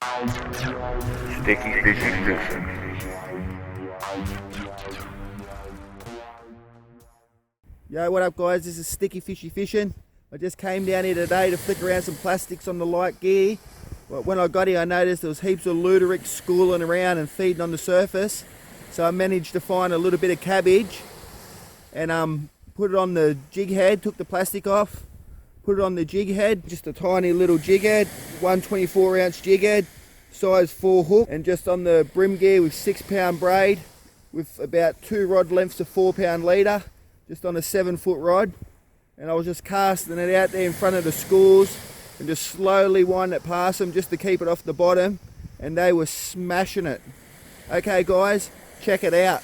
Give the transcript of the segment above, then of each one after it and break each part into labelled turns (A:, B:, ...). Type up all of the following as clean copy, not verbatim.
A: Sticky Fishy Fishing.
B: Yo, what up guys, this is Sticky Fishy Fishing. I just came down here today to flick around some plastics on the light gear. But when I got here I noticed there was heaps of Luderick schooling around and feeding on the surface. So I managed to find a little bit of cabbage and put it on the jig head, took the plastic off, put it on the jig head, just a tiny little jig head, 124 ounce jig head, size 4 hook, and just on the brim gear with 6-pound braid with about 2 rod lengths of 4-pound leader, just on a 7-foot rod. And I was just casting it out there in front of the schools and just slowly winding it past them just to keep it off the bottom, and they were smashing it. Okay guys, check it out.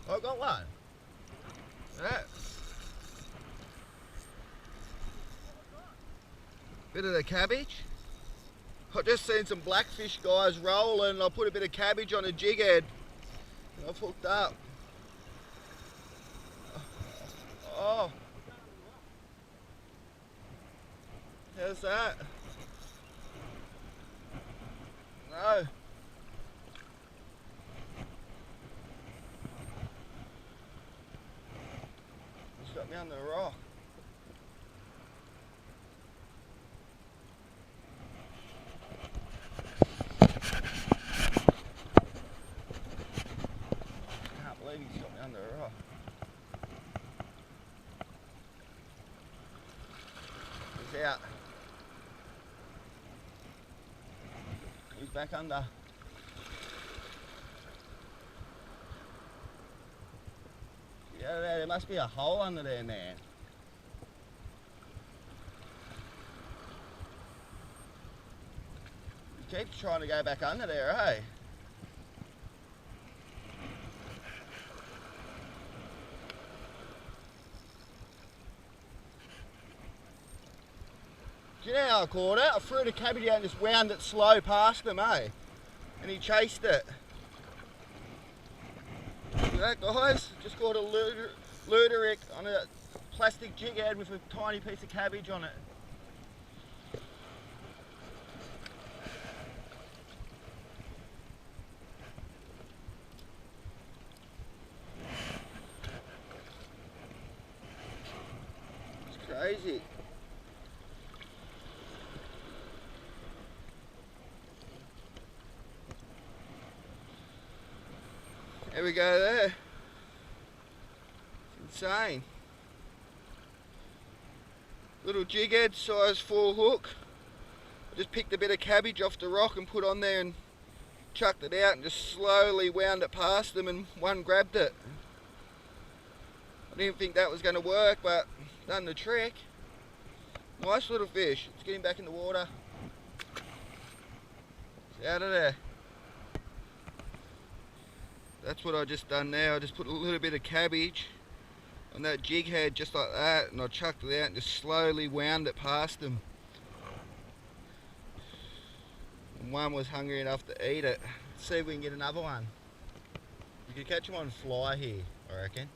B: I got one. Yeah. Bit of the cabbage. I just seen some blackfish guys rolling and I put a bit of cabbage on a jig head and I've hooked up. Oh. How's that? No. It's got me on the rock. He's got me under a rock. He's out. He's back under. Yeah, there must be a hole under there, man. He keeps trying to go back under there, eh? Do you know how I caught it? I threw the cabbage out and just wound it slow past him, eh? And he chased it. See that, guys? Just caught a Luderick on a plastic jig head with a tiny piece of cabbage on it. It's crazy. There we go there. It's insane. Little jig head, size 4 hook. I just picked a bit of cabbage off the rock and put on there and chucked it out and just slowly wound it past them and one grabbed it. I didn't think that was going to work, but done the trick. Nice little fish. Let's get him back in the water. It's out of there. That's what I just done now. I just put a little bit of cabbage on that jig head just like that, and I chucked it out and just slowly wound it past them. And one was hungry enough to eat it. Let's see if we can get another one. You could catch them on fly here, I reckon.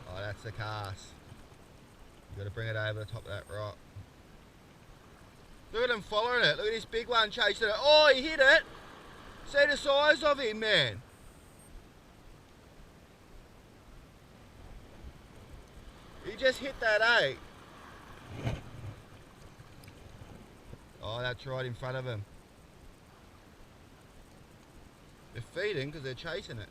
B: Oh, that's the cast. You got to bring it over the top of that rock. Look at him following it. Look at this big one chasing it. Oh, he hit it. See the size of him, man. He just hit that, eh? Oh, that's right in front of him. They're feeding because they're chasing it.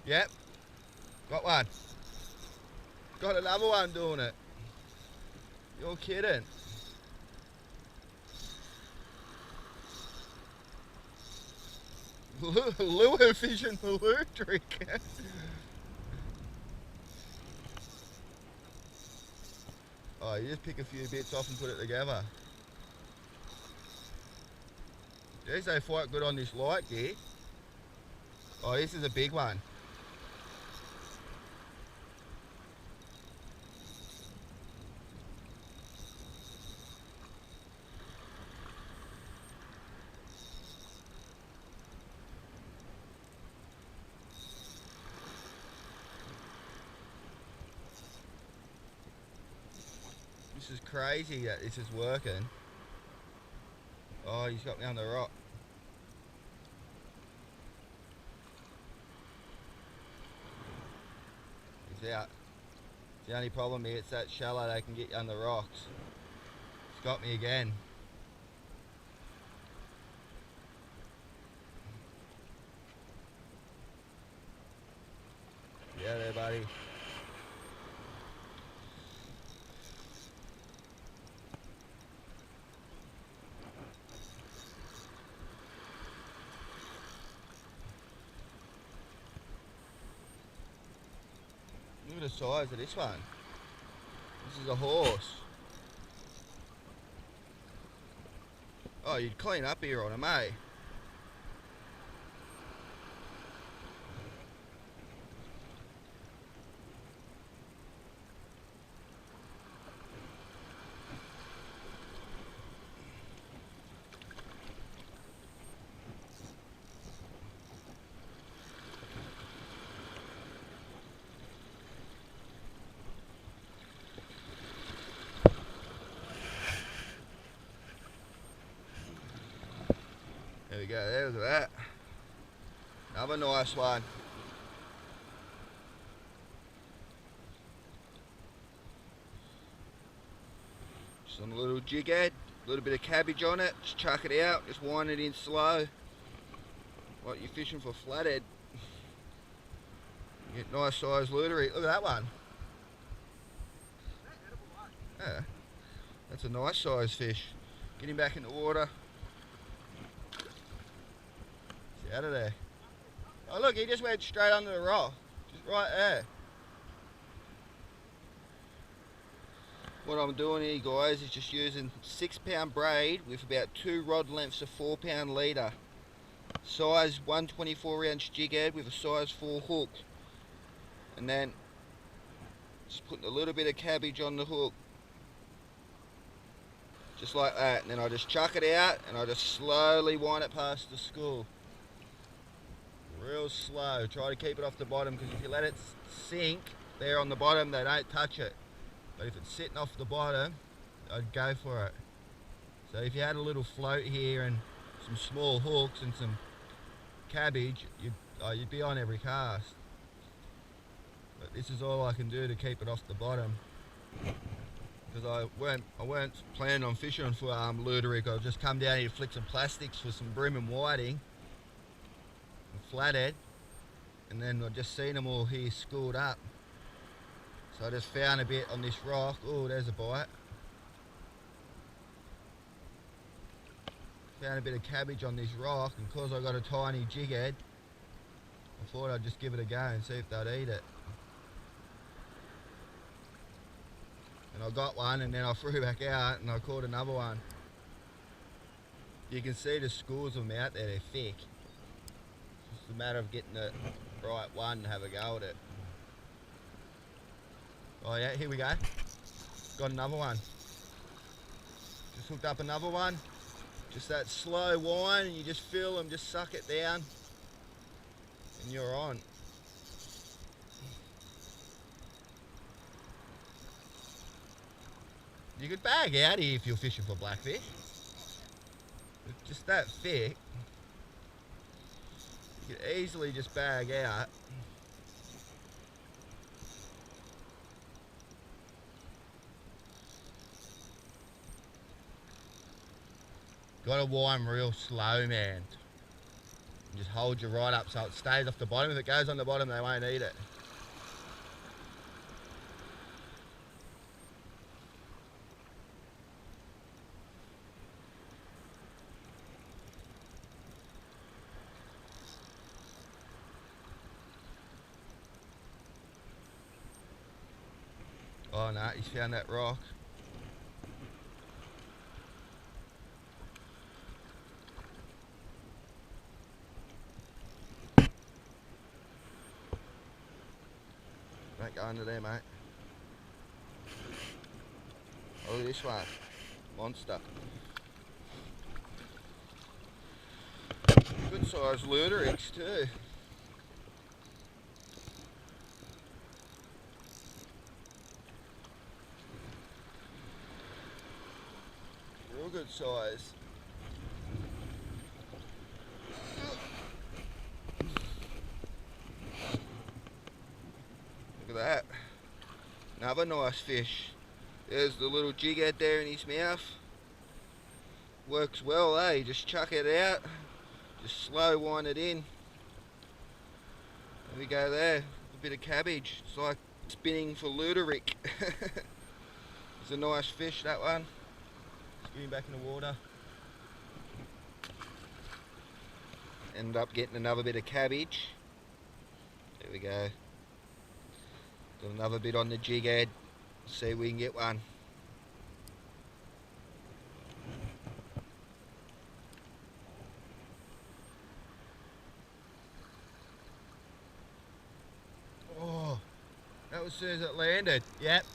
B: Yep, got one. Got another one doing it. You're kidding. Lure fishing the Luderick. Oh, you just pick a few bits off and put it together. These they fight good on this light gear. Oh, this is a big one. This is crazy that this is working. Oh, he's got me on the rock. He's out. The only problem here, it's that shallow, they can get you on the rocks. It's got me again. Yeah, there, buddy. Look at the size of this one. This is a horse. Oh, you'd clean up here on him, eh? There we go, there's that. Another nice one. Some little jighead, a little bit of cabbage on it, just chuck it out, just wind it in slow. Like you're fishing for flathead. You get nice sized Luderick. Look at that one. Yeah, that's a nice sized fish. Get him back in the water. He's out of there. Oh look, he just went straight under the rock. Just right there. What I'm doing here, guys, is just using 6-pound braid with about 2 rod lengths of 4-pound leader. Size 124-ounce jig head with a size 4 hook. And then just putting a little bit of cabbage on the hook. Just like that. And then I just chuck it out and I just slowly wind it past the school. Real slow. Try to keep it off the bottom, because if you let it sink there on the bottom, they don't touch it. But if it's sitting off the bottom, I'd go for it. So if you had a little float here and some small hooks and some cabbage, you'd be on every cast. But this is all I can do to keep it off the bottom, because I weren't planning on fishing for Luderick. I've just come down here to flick some plastics for some bream and whiting and flathead, and then I've just seen them all here schooled up. So I just found a bit on this rock. Oh, there's a bite. Found a bit of cabbage on this rock, and because I got a tiny jig head, I thought I'd just give it a go and see if they'd eat it. And I got one, and then I threw back out and I caught another one. You can see the schools of them out there, they're thick. It's just a matter of getting the right one and have a go at it. Oh yeah, here we go. Got another one. Just hooked up another one. Just that slow wind, and you just feel them, just suck it down, and you're on. You could bag out here if you're fishing for blackfish. It's just that thick. You could easily just bag out. Gotta wind real slow, man. And just hold your rod up so it stays off the bottom. If it goes on the bottom, they won't eat it. Oh no, he's found that rock. Don't go under there, mate. Oh, look at this one. Monster. Good sized Ludericks too. Real good size. Look at that. Another nice fish. There's the little jighead there in his mouth. Works well, eh? Just chuck it out. Just slow wind it in. There we go there. A bit of cabbage. It's like spinning for Luderick. It's a nice fish, that one. Let's get him back in the water. End up getting another bit of cabbage. There we go. Got another bit on the jighead. See if we can get one. Oh, that was as soon as it landed. Yep.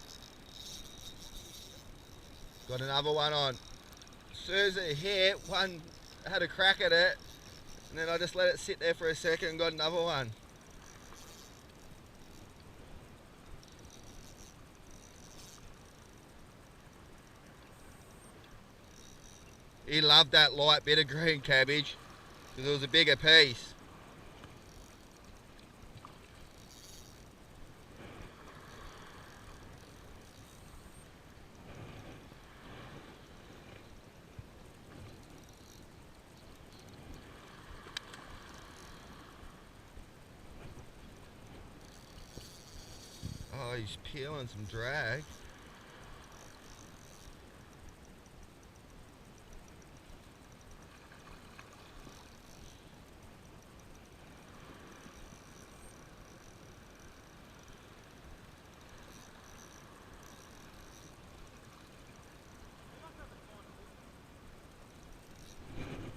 B: Got another one on. As soon as it hit, one had a crack at it, and then I just let it sit there for a second and got another one. He loved that light bit of green cabbage because it was a bigger piece. Oh, he's peeling some drag.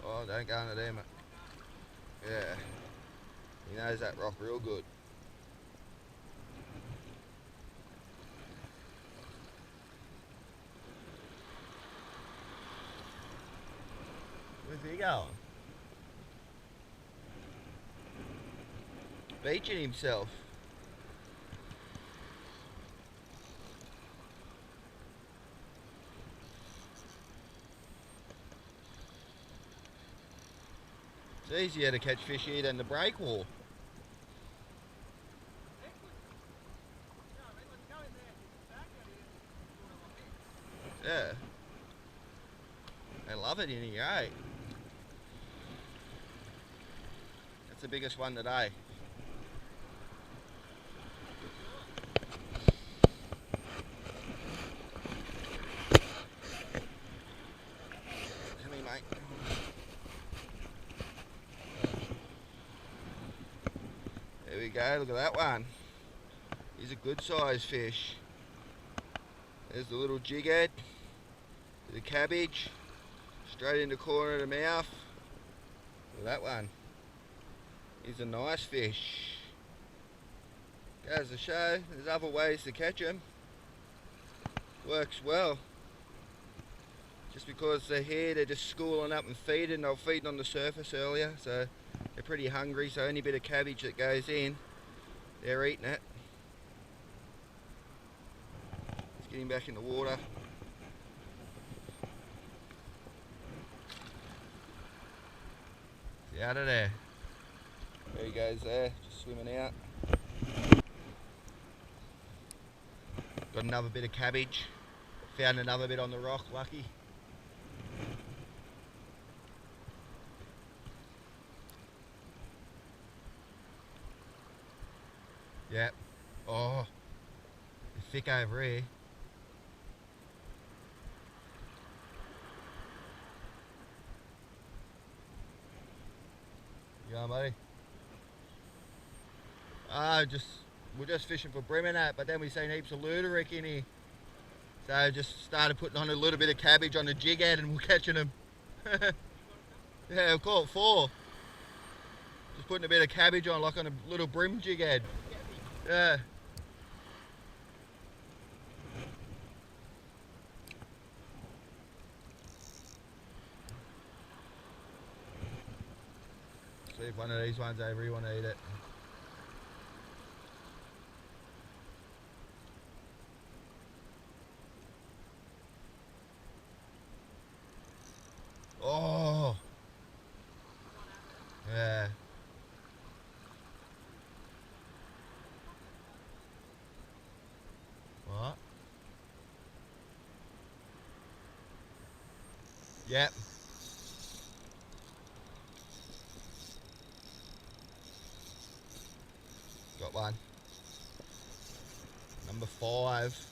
B: Oh, don't go under there, mate. Yeah. He knows that rock real good. Where's he going? Beaching himself. It's easier to catch fish here than the breakwall. Yeah. They love it in here, eh? That's the biggest one today. Come here, mate. There we go, look at that one. He's a good sized fish. There's the little jighead, the cabbage, straight in the corner of the mouth. Look at that one. He's a nice fish. Goes to show, there's other ways to catch them. Works well. Just because they're here, they're just schooling up and feeding. They were feeding on the surface earlier, so they're pretty hungry, so any bit of cabbage that goes in, they're eating it. Let's get him back in the water. He's out of there. There he goes there, just swimming out. Got another bit of cabbage. Found another bit on the rock, lucky. Yep. Oh, it's thick over here. You going, buddy? We're just fishing for bream and that, but then we seen heaps of Luderick in here. So just started putting on a little bit of cabbage on the jighead and we're catching them. Yeah, we'll call it 4. Just putting a bit of cabbage on like on a little bream jighead. Yeah. See if one of these ones over here want to eat it. Oh! Yeah. What? Yep. Got one. Number 5.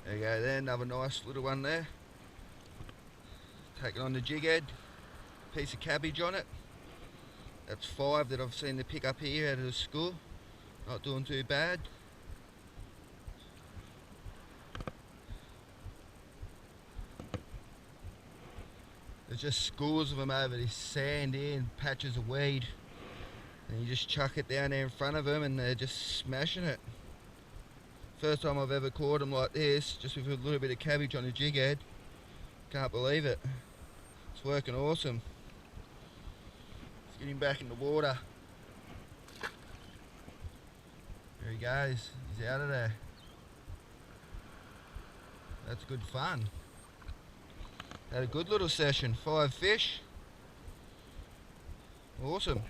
B: There you go there, another nice little one there. Taking on the jighead, piece of cabbage on it. That's 5 that I've seen to pick up here out of the school. Not doing too bad. There's just scores of them over this sand here and patches of weed. And you just chuck it down there in front of them and they're just smashing it. First time I've ever caught them like this, just with a little bit of cabbage on a jighead. Can't believe it. It's working awesome. Let's get him back in the water. There he goes. He's out of there. That's good fun. Had a good little session. 5 fish. Awesome.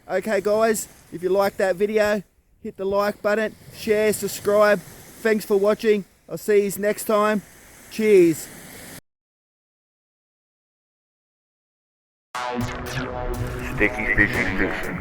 B: Okay guys, if you liked that video, hit the like button, share, subscribe. Thanks for watching. I'll see you next time. Cheers.
A: Sticky Fishy Fishing.